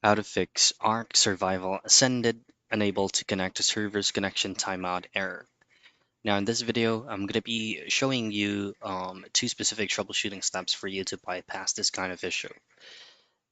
How to fix Arc Survival Ascended, unable to connect to server's connection timeout error. Now in this video, I'm going to be showing you two specific troubleshooting steps for you to bypass this kind of issue.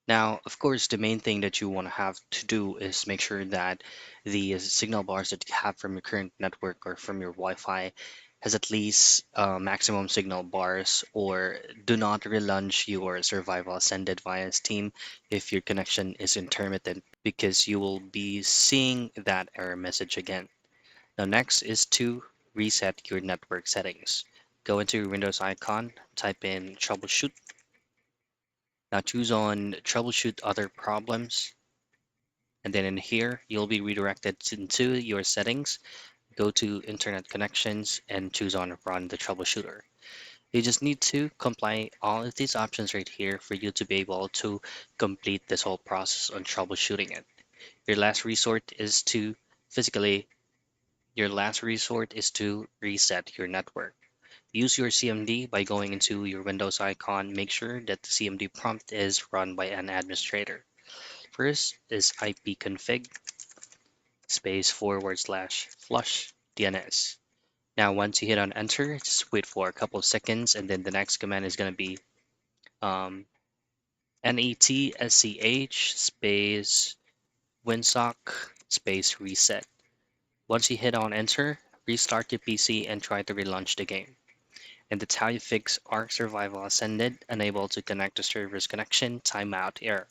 Now, of course, the main thing that you want to have to do is make sure that the signal bars that you have from your current network or from your Wi-Fi has at least maximum signal bars, or do not relaunch your survival ascended via Steam if your connection is intermittent, because you will be seeing that error message again. Now next is to reset your network settings. Go into your Windows icon, type in troubleshoot. Now choose on troubleshoot other problems, and then in here you'll be redirected into your settings. Go to internet connections and choose on run the troubleshooter. You just need to comply all of these options right here for you to be able to complete this whole process on troubleshooting it. Your last resort is to physically your last resort is to reset your network. Use your CMD by going into your Windows icon. Make sure that the CMD prompt is run by an administrator. First is ipconfig space /flush DNS. Now, once you hit on enter, just wait for a couple of seconds, and then the next command is going to be um, netsch space winsock space reset. Once you hit on enter, restart your PC and try to relaunch the game. And that's how you fix Ark Survival Ascended, unable to connect to server's connection timeout error.